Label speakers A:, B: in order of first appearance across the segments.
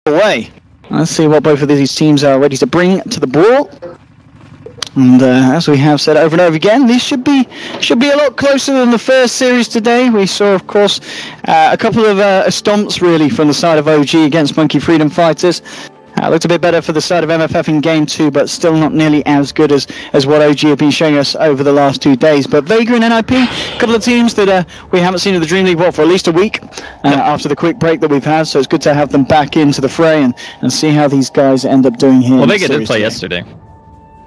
A: away. Let's see what both of these teams are ready to bring to the ball. And as we have said over and over again, this should be a lot closer than the first series today. We saw, of course, a couple of stomps really from the side of OG against Monkey Freedom Fighters. Looked a bit better for the side of MFF in Game 2, but still not nearly as good as what OG have been showing us over the last 2 days. But Vega and NIP, a couple of teams that we haven't seen in the DreamLeague for at least a week after the quick break that we've had. So it's good to have them back into the fray and see how these guys end up doing here.
B: Well, Vega did play yesterday.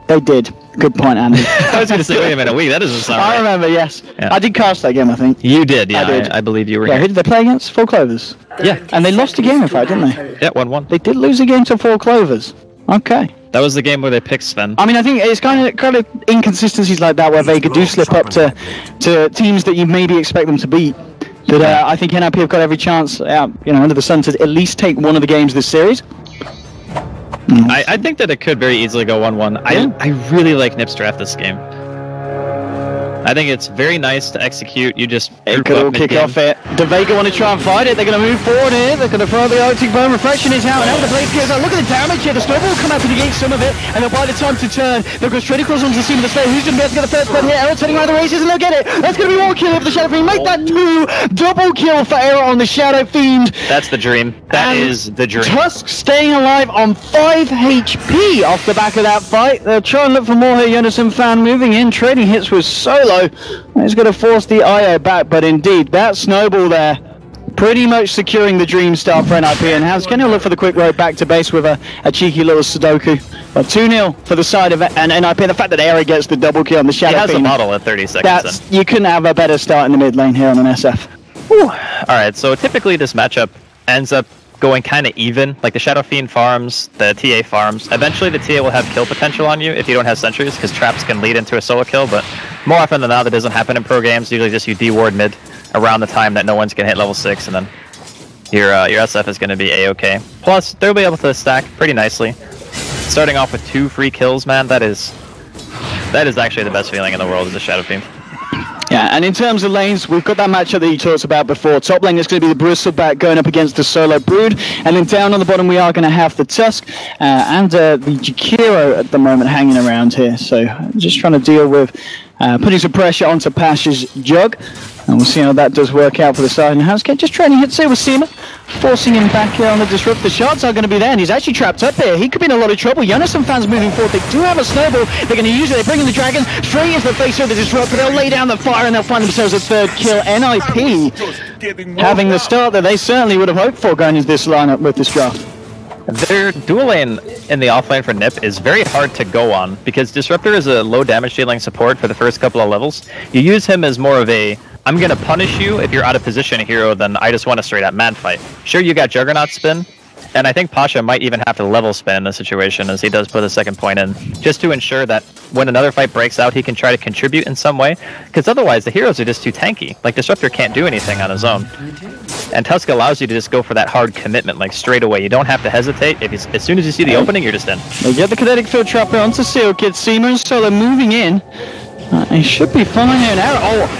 A: They did. Good point, Andy.
B: I was going to say, wait a minute, week. That doesn't sound right.
A: I remember, yes.
B: Yeah.
A: I did cast that game, I think.
B: You did, yeah.
A: I did.
B: I believe you were
A: Yeah,
B: here.
A: who did they play against? Four Clovers.
B: Yeah.
A: And they lost a game, in fact, didn't they?
B: Yeah, 1-1.
A: They did lose a game to Four Clovers. Okay.
B: That was the game where they picked Sven.
A: I mean, I think it's kind of inconsistencies like that where Vega do slip up to teams that you maybe expect them to beat. But I think NIP have got every chance, under the sun to at least take one of the games this series.
B: I think that it could very easily go 1-1.
A: Yeah.
B: I really like Nip's draft this game. I think it's very nice to execute. You just
A: it could all kick off it. Do Vega want to try and fight it? They're going to move forward here. They're going to throw the Arctic Bone. Reflection is out. And now the blade goes out. Look at the damage here. The snowball will come out to negate some of it. And they'll buy the time to turn. They'll go straight across onto the scene of the Slayer. Who's going to be able to get the first blood here? Arrow turning around the races and they'll get it. That's going to be one kill for the Shadow Fiend. Make that 2. Double kill for Arrow on the Shadow Fiend.
B: That's the dream. That is the dream.
A: Tusk staying alive on 5 HP off the back of that fight. They'll try and look for more here. Yunison fan moving in. Trading hits with Solo. He's going to force the IO back, but indeed, that snowball there, pretty much securing the Dream Star for NIP, and Hans going to look for the quick road back to base with a cheeky little Sudoku. But 2-0 for the side of NIP, the fact that Era gets the double kill on the Shadow Fiend.
B: He has a model at 30 seconds.
A: You couldn't have a better start in the mid lane here on an SF.
B: Alright, so typically this matchup ends up going kind of even. Like the Shadow Fiend farms, the TA farms. Eventually the TA will have kill potential on you if you don't have sentries, because traps can lead into a solo kill, but more often than not that doesn't happen in pro games. Usually just you de-ward mid around the time that no one's going to hit level 6, and then your SF is going to be A-okay. Plus, they'll be able to stack pretty nicely. Starting off with 2 free kills, man, that is actually the best feeling in the world as a Shadow Fiend.
A: Yeah, and in terms of lanes, we've got that matchup that you talked about before. Top lane is going to be the Bristleback going up against the Solo Brood. And then down on the bottom, we are going to have the Tusk and the Jakiro at the moment hanging around here. So just trying to deal with putting some pressure onto Pasha's Jug. And we'll see how that does work out for the side. And Housecat just trading hits here with Seema, forcing him back here on the disrupt. The shots are going to be there, and he's actually trapped up here. He could be in a lot of trouble. Yunison fans moving forward. They do have a snowball. They're going to use it. They bring in the dragon straight into the face of the disrupt, but they'll lay down the fire and they'll find themselves a 3rd kill. NIP having the start that they certainly would have hoped for going into this lineup with this draft.
B: Their dual lane in the offlane for Nip is very hard to go on, because Disruptor is a low damage dealing support for the first couple of levels. You use him as more of a, I'm going to punish you if you're out of position hero, then I just want a straight up mad fight. Sure, you got Juggernaut spin, and I think Pasha might even have to level spin in this situation, as he does put a 2nd point in, just to ensure that when another fight breaks out, he can try to contribute in some way, because otherwise the heroes are just too tanky. Like, Disruptor can't do anything on his own. And Tusk allows you to just go for that hard commitment, like straight away. You don't have to hesitate. As soon as you see the opening, you're just in.
A: They get the kinetic field trapper onto Seal Kid. Seema and Solo moving in. He should be fine here.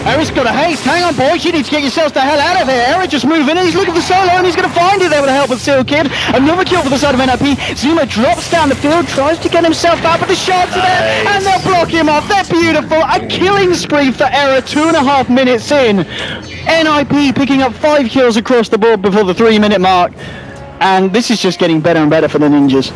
A: Eric's got a haste. Hang on, boys. You need to get yourselves the hell out of here. Eric just moving in. He's looking for Solo, and he's going to find it there with the help of Seal Kid. Another kill for the side of NIP. Zuma drops down the field, tries to get himself out, but the shots are there, and they'll block him off. They're beautiful. A killing spree for Eric, 2.5 minutes in. NIP picking up 5 kills across the board before the 3-minute mark. And this is just getting better and better for the Ninjas.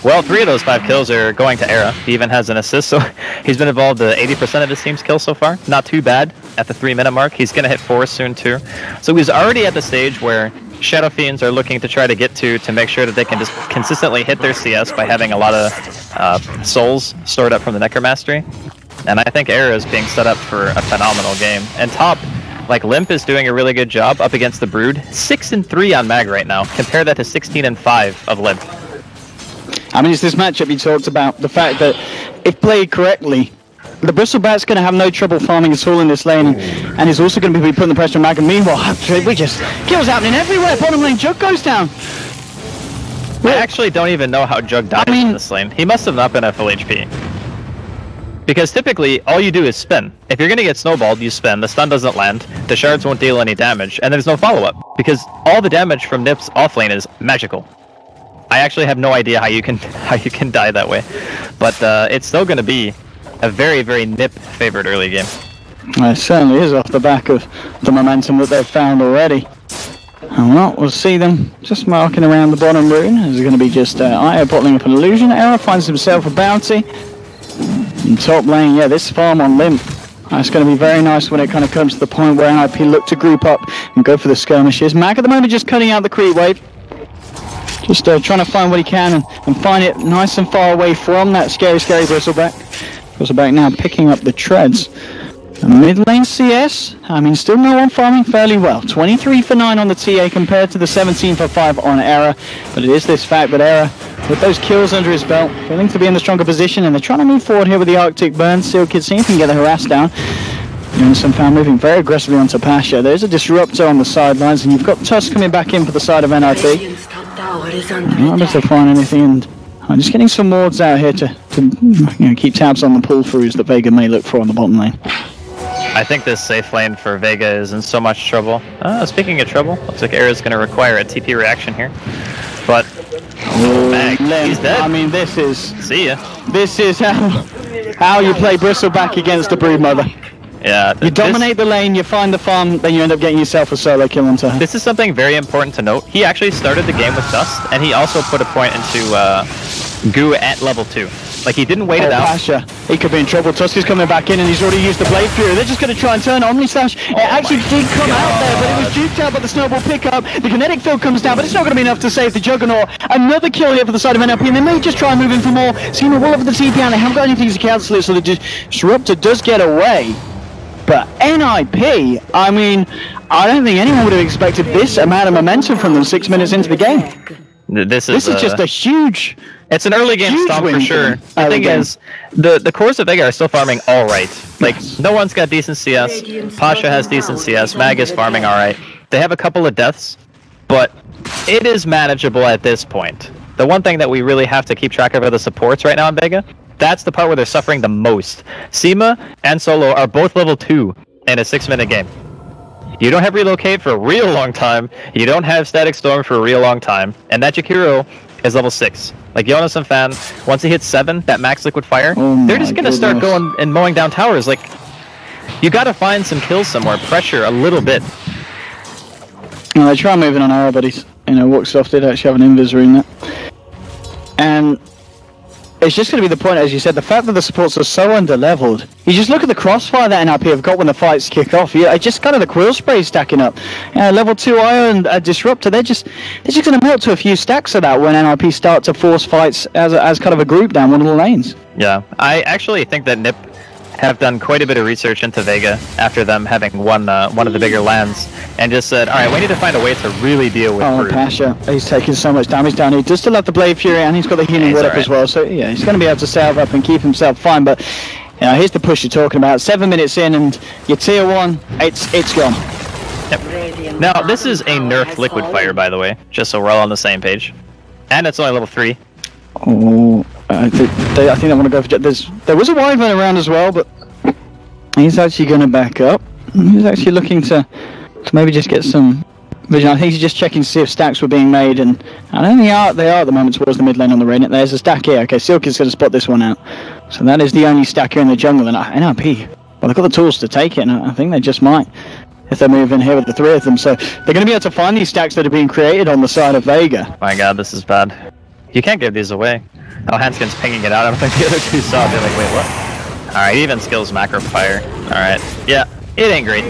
B: Well, 3 of those 5 kills are going to Era. He even has an assist, so he's been involved in 80% of his team's kills so far. Not too bad at the 3-minute mark. He's going to hit 4 soon, too. So he's already at the stage where Shadow Fiends are looking to try to get to make sure that they can just consistently hit their CS by having a lot of souls stored up from the Necromastery. And I think Era is being set up for a phenomenal game. And top, like, Limp is doing a really good job up against the Brood. 6-3 on Mag right now. Compare that to 16-5 of Limp.
A: I mean, it's this matchup you talked about, the fact that if played correctly, the Bristleback's going to have no trouble farming at all in this lane, and he's also going to be putting the pressure on Mag. And meanwhile, we just kills happening everywhere. Bottom lane, Jug goes down.
B: I actually don't even know how Jug dies in this lane. He must have not been at full HP. Because typically, all you do is spin. If you're going to get snowballed, you spin, the stun doesn't land, the shards won't deal any damage, and there's no follow-up. Because all the damage from Nip's offlane is magical. I actually have no idea how you can die that way, but it's still going to be a very, very Nip favored early game.
A: It certainly is off the back of the momentum that they've found already. And well, we'll see them just marking around the bottom rune. There's going to be just IO bottling up an illusion. Error finds himself a bounty. In top lane, yeah, this farm on Limp. That's going to be very nice when it kind of comes to the point where NIP look to group up and go for the skirmishes. Mac at the moment just cutting out the creep wave. Just trying to find what he can and find it nice and far away from that scary Bristleback. Bristleback now picking up the treads. Mid lane CS, I mean, still no one farming fairly well. 23 for 9 on the TA compared to the 17 for 5 on Error. But it is this fact that Error, with those kills under his belt, feeling to be in the stronger position, and they're trying to move forward here with the Arctic Burn. Seal Kid seeing if he can get the harass down. Some fan moving very aggressively onto Pasha. There's a disruptor on the sidelines, and you've got Tusk coming back in for the side of NIP. Not able to find anything, and I'm just getting some wards out here to keep tabs on the pull-throughs that Vega may look for on the bottom lane.
B: I think this safe lane for Vega is in so much trouble. Speaking of trouble, looks like Era's going to require a TP reaction here. But he's dead.
A: I mean, this is...
B: See ya.
A: This is how you play Bristleback against the Broodmother.
B: Yeah.
A: You dominate the lane, you find the farm, then you end up getting yourself a solo kill onto her.
B: This is something very important to note. He actually started the game with Dust, and he also put a point into Goo at level 2. Like, he didn't wait it out.
A: Pasha, he could be in trouble. Tusk is coming back in, and he's already used the Blade Fury. They're just going to try and turn Omni Slash. It actually did come out there, but it was duped out by the snowball pickup. The kinetic field comes down, but it's not going to be enough to save the Juggernaut. Another kill here for the side of NLP, and they may just try and move in for more. Seeing the wall over the TP, and they haven't got anything to cancel it, so the Disruptor does get away. But NIP, I mean, I don't think anyone would have expected this amount of momentum from them 6 minutes into the game.
B: This is
A: just a huge...
B: It's an early game stomp for sure. The thing is, the cores of Vega are still farming alright. Like, no one's got decent CS. Pasha has decent CS. Mag is farming alright. They have a couple of deaths, but it is manageable at this point. The one thing that we really have to keep track of are the supports right now in Vega. That's the part where they're suffering the most. Seema and Solo are both level 2 in a 6-minute game. You don't have Relocate for a real long time. You don't have Static Storm for a real long time. And that Jakiro is level 6. Like, Jonas and Fan, once he hits 7, that max liquid fire, they're just going to start going and mowing down towers. Like, you got to find some kills somewhere, pressure a little bit.
A: Well, they try moving on Arrow, but he's, Walksoft did actually have an invis rune there. And it's just going to be the point, as you said, the fact that the supports are so under-leveled. You just look at the crossfire that NIP have got when the fights kick off. I just kind of the Quill Spray stacking up. Level 2 Iron and Disruptor, they're just going to melt to a few stacks of that when NIP start to force fights as kind of a group down one of the lanes.
B: Yeah, I actually think that Nip have done quite a bit of research into Vega after them having won one of the bigger lands, and just said, alright, we need to find a way to really deal with Brood.
A: Pasha, he's taking so much damage down. He does still have the Blade Fury, and he's got the healing wood up as well, so yeah, he's going to be able to salve up and keep himself fine, but here's the push you're talking about. 7 minutes in, and your tier 1, it's gone.
B: Yep. Now, this is a nerfed liquid fire, by the way, just so we're all on the same page. And it's only level 3.
A: Oh, I think they want to go for... There was a Wyvern around as well, but he's actually going to back up. He's actually looking to maybe just get some vision. I think he's just checking to see if stacks were being made, and I don't think they are at the moment towards the mid lane on the Radiant. There's a stack here. Okay, Silk is going to spot this one out. So that is the only stack here in the jungle, and NRP, well, they've got the tools to take it, and I think they just might if they move in here with the 3 of them. So they're going to be able to find these stacks that are being created on the side of Vega.
B: My god, this is bad. You can't give these away. Oh, Hanskin's pinging it out. I don't think the other two saw it. They're like, wait, what? Alright, even skills macro fire. Alright, yeah, it ain't great.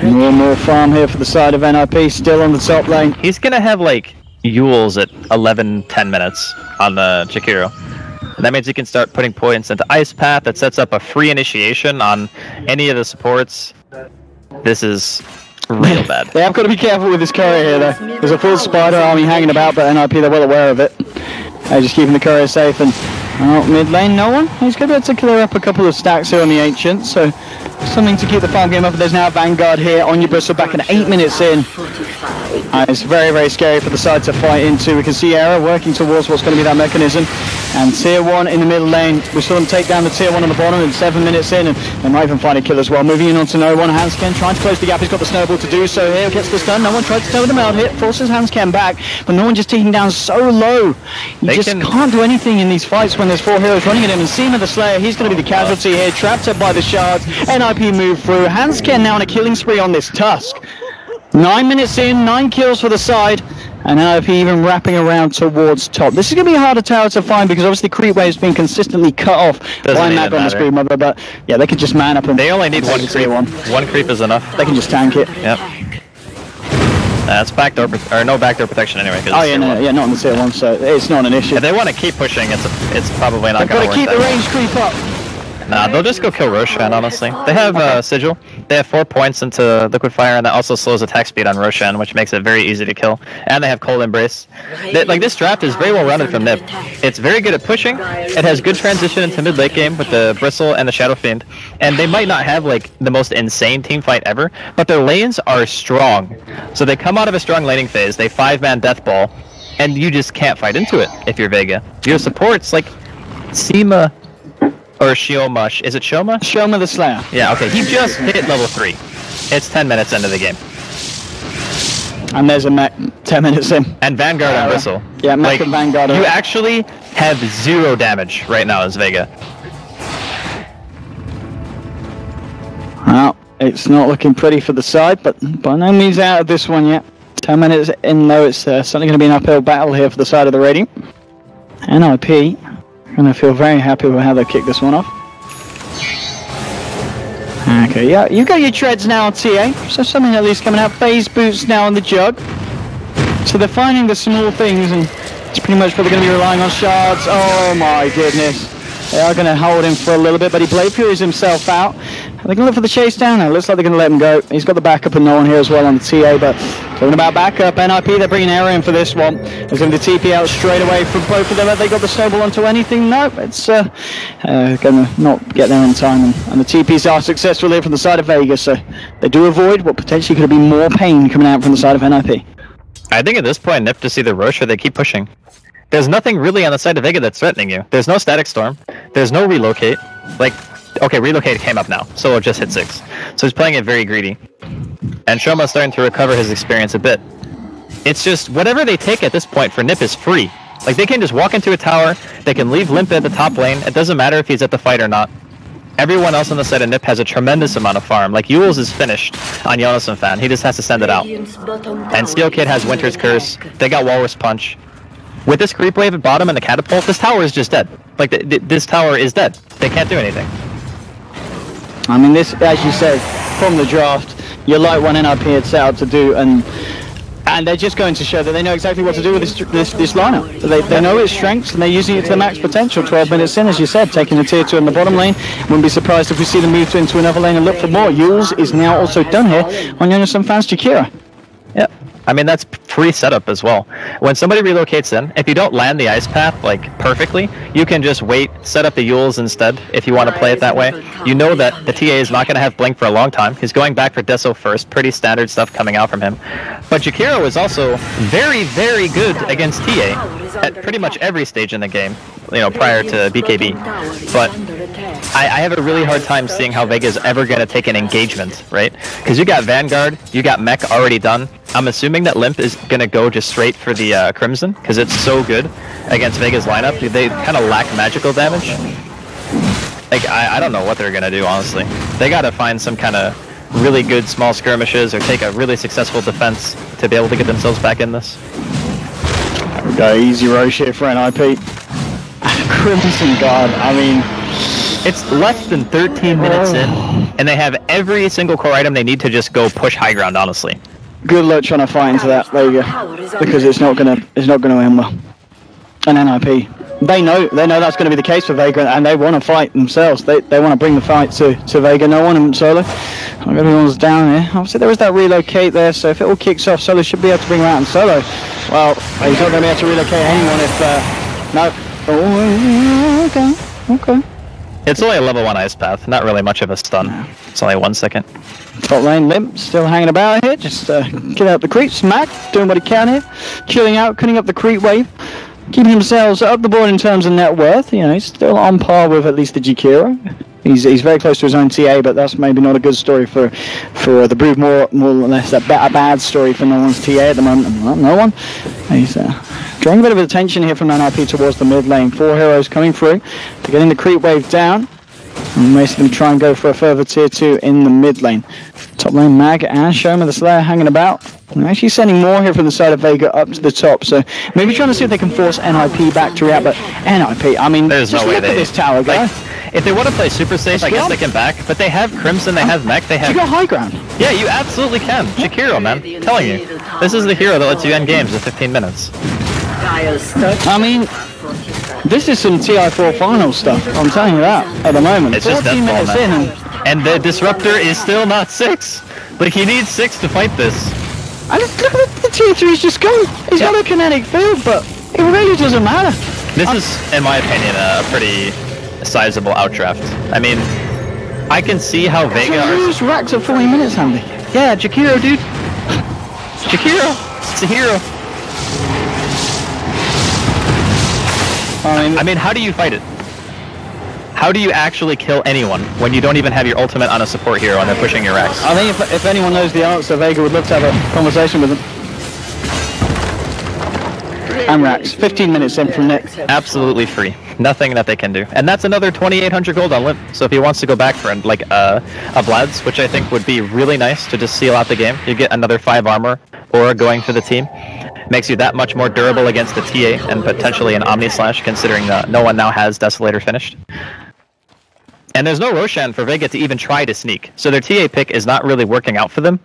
A: More farm here for the side of NIP, still on the top lane.
B: He's gonna have, like, Yules at 11-10 minutes on the Jakiro. And that means he can start putting points into Ice Path. That sets up a free initiation on any of the supports. This is real bad.
A: They have got to be careful with this courier here, though. There's a full spider army hanging about, but NIP, they're well aware of it. They're just keeping the courier safe, and mid lane, no one. He's going to be able to clear up a couple of stacks here on the Ancient, so something to keep the farm game up. There's now a Vanguard here on your Bristleback, and 8 minutes in. It's very, very scary for the side to fight into. We can see Era working towards what's going to be that mechanism. And Tier 1 in the middle lane. We saw them take down the Tier 1 on the bottom and 7 minutes in. And they might even find a kill as well. Moving in onto No One. Hansken trying to close the gap. He's got the snowball to do so here. Gets the stun. No One tried to throw them out hit. Forces Hansken back. But No One just taking down so low. You just can't do anything in these fights when there's 4 heroes running at him. And Seema the Slayer, he's going to be the casualty here. Trapped up by the shards. NIP move through. Hansken now on a killing spree on this Tusk. 9 minutes in, 9 kills for the side, and NIP even wrapping around towards top. This is going to be a harder tower to find because obviously creep wave's been consistently cut off by Mag on the Scream Mother, but yeah, they can just man up and
B: they only need 1 creep. 1 creep is enough.
A: They can just tank it.
B: Yep. That's backdoor, or no backdoor protection anyway.
A: Oh yeah, yeah, not on the tier 1, so it's not an issue.
B: If they want to keep pushing, it's probably not going to work.
A: They've got to keep the range creep up.
B: Nah, they'll just go kill Roshan, honestly. They have Sigil. They have 4 points into Liquid Fire, and that also slows attack speed on Roshan, which makes it very easy to kill. And they have Cold Embrace. Like, this draft is very well rounded from Nip. It's very good at pushing. It has good transition into mid-late game with the Bristle and the Shadow Fiend. And they might not have, like, the most insane team fight ever, but their lanes are strong. So they come out of a strong laning phase, they 5-man Death Ball, and you just can't fight into it if you're Vega. Your supports, like, Seema... Or Shioma. Is it Shioma?
A: Shioma the Slayer.
B: Yeah, okay. He just hit level 3. It's 10 minutes into the game.
A: And there's a mech 10 minutes in.
B: And Vanguard on Bristle.
A: Yeah, mech and Vanguard.
B: You actually have 0 damage right now as Vega.
A: Well, it's not looking pretty for the side, but by no means out of this one yet. 10 minutes in though, it's certainly going to be an uphill battle here for the side of the Radiant. NIP. And I feel very happy with how they kicked this one off. Okay, yeah, you got your treads now on TA, so something at least coming out. Phase boots now on the jug. So they're finding the small things, and it's pretty much probably going to be relying on shards. Oh my goodness. They are going to hold him for a little bit, but he Blade Furies himself out. They're going to look for the chase down now. Looks like they're going to let him go. He's got the backup and No One here as well on the TA, but talking about backup, NIP, they're bringing Era in for this one. They're going to TP out straight away from both of them. Have they got the snowball onto anything? No, it's going to not get there in time. And the TPs are successful here from the side of Vega, so they do avoid what potentially could have been more pain coming out from the side of NIP.
B: I think at this point, Nip just either Roche or they keep pushing. There's nothing really on the side of Vega that's threatening you. There's no Static Storm. There's no Relocate. Like, okay, Relocate came up now. Solo just hit 6. So he's playing it very greedy. And Shoma's starting to recover his experience a bit. It's just, whatever they take at this point for Nip is free. Like, they can just walk into a tower, they can leave Limp at the top lane, it doesn't matter if he's at the fight or not. Everyone else on the side of Nip has a tremendous amount of farm. Like, Yules is finished on Jonas and Fan. He just has to send it out. And Steel Kid has Winter's Curse. They got Walrus Punch. With this creep wave at bottom and the catapult, this tower is just dead. Like, this tower is dead. They can't do anything.
A: I mean, this, as you said, from the draft, you like what NIP had set out to do, and they're just going to show that they know exactly what to do with this lineup. They know its strengths, and they're using it to the max potential. 12 minutes in, as you said, taking the tier 2 in the bottom lane. Wouldn't be surprised if we see them move into another lane and look for more. Yules is now also done here on Jonas and Fan's Jakira.
B: Yep. I mean, that's free setup as well. When somebody relocates in, if you don't land the ice path, like, perfectly, you can just wait, set up the Yules instead, if you want to play it that way. You know that the TA is not going to have Blink for a long time. He's going back for Deso first. Pretty standard stuff coming out from him. But Jakiro is also very, very good against TA at pretty much every stage in the game, you know, prior to BKB. But I have a really hard time seeing how Vega is ever going to take an engagement, right? Because you got Vanguard, you got Mech already done. I'm assuming that Limp is going to go just straight for the Crimson, because it's so good against Vega's lineup. They kind of lack magical damage. Like, I don't know what they're going to do, honestly. They got to find some kind of really good small skirmishes or take a really successful defense to be able to get themselves back in this.
A: There we go, easy Roche here for NIP. Crimson Guard, I mean...
B: It's less than 13 minutes in, and they have every single core item they need to just go push high ground, honestly.
A: Good luck trying to fight into that, Vega, because it's not gonna end well. And NIP, they know that's going to be the case for Vega, and they want to fight themselves. They want to bring the fight to Vega. No one in solo. Everyone's down here. Obviously, there is that relocate there, so if it all kicks off, Solo should be able to bring him out in solo. Well, he's not going to be able to relocate anyone if no. Oh, okay.
B: It's only a level 1 ice path, not really much of a stun.
A: No.
B: It's only 1 second.
A: Top lane, Limp still hanging about here, just killing out the creeps. Mac doing what he can here, chilling out, cutting up the creep wave, keeping themselves up the board in terms of net worth. You know, he's still on par with at least the Jakiro. He's very close to his own TA, but that's maybe not a good story for the Brood. More or less a bad story for no one's TA at the moment. No one. He's drawing a bit of attention here from NIP towards the mid lane. 4 heroes coming through. They're getting the creep wave down. And Mason going to try and go for a further tier 2 in the mid lane. Top lane, Mag and Shoma the Slayer hanging about. They're actually sending more here from the side of Vega up to the top, so maybe trying to see if they can force NIP back to react, but NIP, I mean,
B: there's
A: just
B: no way
A: look at this tower, guys.
B: If they want to play super safe, I guess they can back, but they have Crimson, they have Mech, they have...
A: You got high ground.
B: Yeah, you absolutely can. Jakiro, man. I'm telling you. This is the hero that lets you end games in 15 minutes.
A: I mean, this is some TI4 final stuff, I'm telling you that, at the moment.
B: It's just
A: 14 minutes in
B: and the Disruptor is still not 6. Like, he needs 6 to fight this.
A: And look at the tier 3's just gone. He's got a kinetic field, but it really doesn't matter.
B: This is, in my opinion, a pretty sizable outdraft. I mean, I can see how Vega
A: So who's racked at 40 minutes, Andy?
B: Yeah, Jakiro, dude. Jakiro. It's a hero. I mean, how do you fight it? How do you actually kill anyone when you don't even have your ultimate on a support hero and they're pushing your racks?
A: I think if anyone knows the answer, Vega would love to have a conversation with them. And racks. 15 minutes in from Nick.
B: Absolutely free. Nothing that they can do. And that's another 2,800 gold on Limp. So if he wants to go back for like a Vlad's, which I think would be really nice to just seal out the game, you get another 5 armor or going for the team. Makes you that much more durable against the TA and potentially an Omni Slash, considering no one now has Desolator finished. And there's no Roshan for Vega to even try to sneak, so their TA pick is not really working out for them.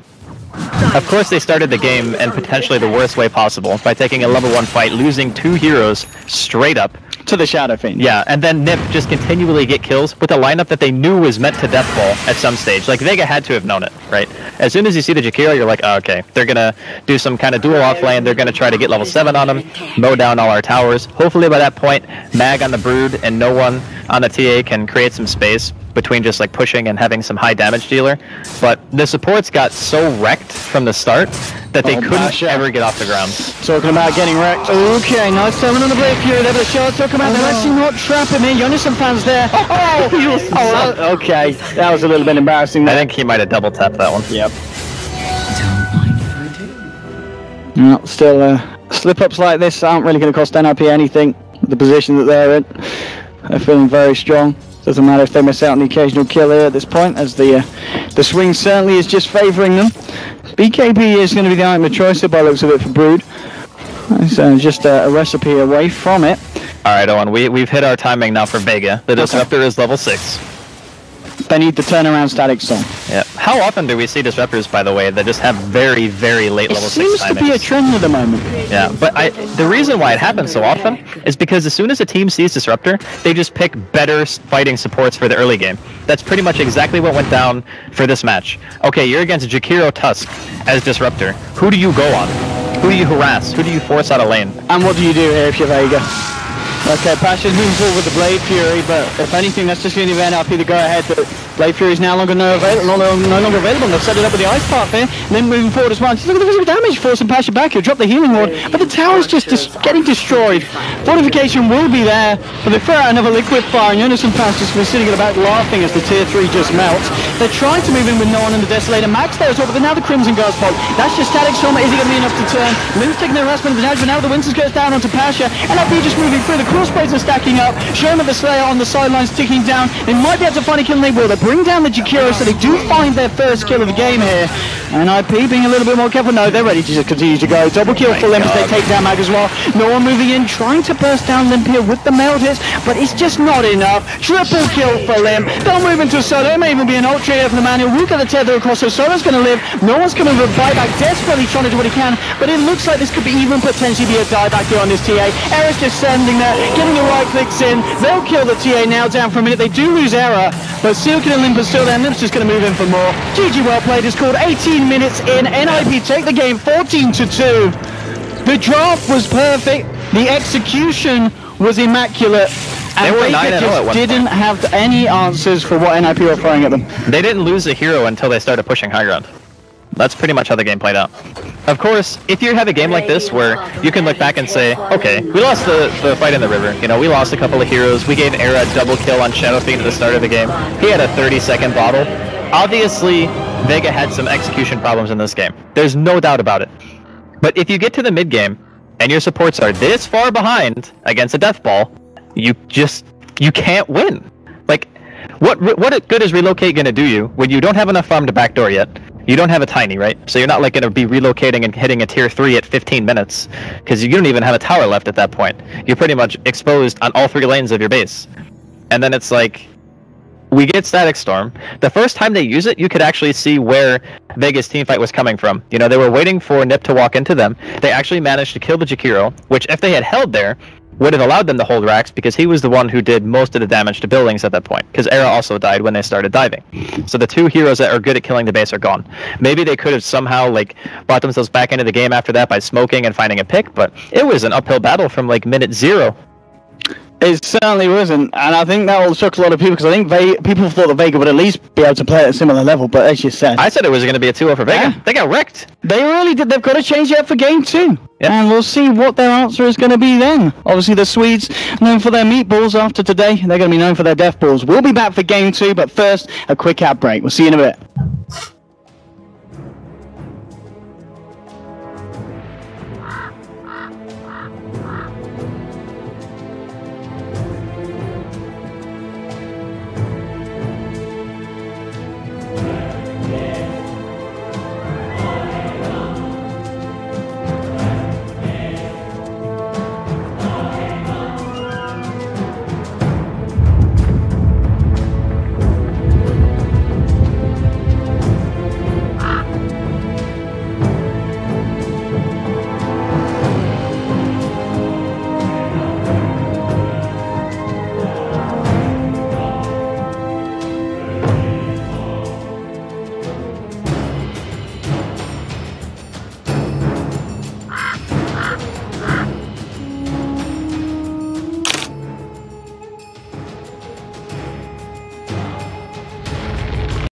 B: Of course, they started the game in potentially the worst way possible by taking a level 1 fight, losing 2 heroes straight up.
A: To the Shadow Fiend.
B: Yeah, and then Nip just continually get kills with a lineup that they knew was meant to deathball at some stage. Like, Vega had to have known it, right? As soon as you see the Jakiro, you're like, oh, okay, they're going to do some kind of duel off lane. They're going to try to get level 7 on them, mow down all our towers. Hopefully by that point, Mag on the Brood and no one on the TA can create some space between just like pushing and having some high damage dealer. But the supports got so wrecked from the start that they couldn't ever get off the ground.
A: Talking about getting wrecked. Okay, nice summon on the Blade Fury there, but Charles talking about they're actually not trapping me. Jonathan fans there. Okay, that was a little bit embarrassing there.
B: I think he might have double tapped that one.
A: Yep. No, still, slip-ups like this aren't really going to cost NIP anything. The position that they're in, they're feeling very strong. Doesn't matter if they miss out on the occasional kill here at this point, as the swing certainly is just favouring them. BKB is going to be the item of choice by the looks of it for Brood. It's just a recipe away from it.
B: Alright, Owen, we've hit our timing now for Vega. The Disruptor is level 6.
A: They need the turnaround static storm.
B: Yeah. How often do we see Disruptors, by the way, that just have very, very late level 6 timings?
A: It seems to be a trend at the moment.
B: Yeah, but the reason why it happens so often is because as soon as a team sees Disruptor, they just pick better fighting supports for the early game. That's pretty much exactly what went down for this match. Okay, you're against Jakiro Tusk as Disruptor. Who do you go on? Who do you harass? Who do you force out of lane?
A: And what do you do here if you're Vega? Okay, Pasha's moving forward with the Blade Fury, but if anything, that's just going to give NIP the go-ahead that Blade Fury is no longer available. They've set it up with the Ice Path here, and then moving forward as well. Just look at the physical damage, forcing Pasha back. He'll drop the Healing Ward, but the tower's just getting destroyed. Fortification will be there, but they throw out another Liquid Fire, and Jonas and Pash just sitting at the back laughing as the Tier 3 just melts. They're trying to move in with no one in the Desolator. Max there as well, but now the Crimson Guards pop. That's just Static Storm. Is it going to be enough to turn? Limb's taking the harassment of the damage, but now the Winters goes down onto Pasha, and NIP just moving through. The crossbows are stacking up. Shoma the Slayer on the sidelines ticking down. They might be able to find a kill, and they will. They bring down the Jakiro, so they do find their first kill of the game here. And NIP being a little bit more careful. No, they're ready to just continue to go. Double kill for Limp as they take down Mag as well. No one moving in, trying to burst down Limp here with the meld hits, but it's just not enough. Triple kill for Limp. They'll move into Solo. It may even be an ultra here from the manual. We'll get the tether across, so Solo's going to live. No one's coming with a buyback. Desperately trying to do what he can, but it looks like this could be even potentially be a dieback here on this TA. Era's just standing there, getting the right clicks in. They'll kill the TA now down for a minute. They do lose Era, but Silken and Limp are still there. Limp's just going to move in for more. GG well played is called 18 minutes in. NIP take the game 14-2. The draft was perfect. The execution was immaculate.
B: They were 9-0 at
A: just
B: one point.
A: didn't have any answers for what NIP were throwing at them.
B: They didn't lose a hero until they started pushing high ground. That's pretty much how the game played out. Of course, if you have a game like this where you can look back and say, okay, we lost the fight in the river. You know, we lost a couple of heroes. We gave Era a double kill on Shadow Fiend at the start of the game. He had a 30-second bottle. Obviously, Vega had some execution problems in this game. There's no doubt about it. But if you get to the mid game and your supports are this far behind against a death ball, you can't win. Like, what good is relocate going to do you when you don't have enough farm to backdoor yet? You don't have a tiny, right? So you're not like going to be relocating and hitting a tier 3 at 15 minutes because you don't even have a tower left at that point. You're pretty much exposed on all 3 lanes of your base. And then it's like, we get Static Storm. The first time they use it, you could actually see where Vega's teamfight was coming from. You know, they were waiting for Nip to walk into them. They actually managed to kill the Jakiro, which if they had held there, would have allowed them to hold Rax because he was the one who did most of the damage to buildings at that point, because Era also died when they started diving. So the 2 heroes that are good at killing the base are gone. Maybe they could have somehow like brought themselves back into the game after that by smoking and finding a pick, but it was an uphill battle from like minute 0.
A: It certainly wasn't, and I think that will shock a lot of people because I think people thought that Vega would at least be able to play at a similar level, but as you said...
B: I said it was going to be a 2-0 for Vega. Yeah. They got wrecked.
A: They really did. They've got to change it up for game 2. Yep. And we'll see what their answer is going to be then. Obviously, the Swedes, known for their meatballs after today, they're going to be known for their death balls. We'll be back for game 2, but first, a quick ad break. We'll see you in a bit.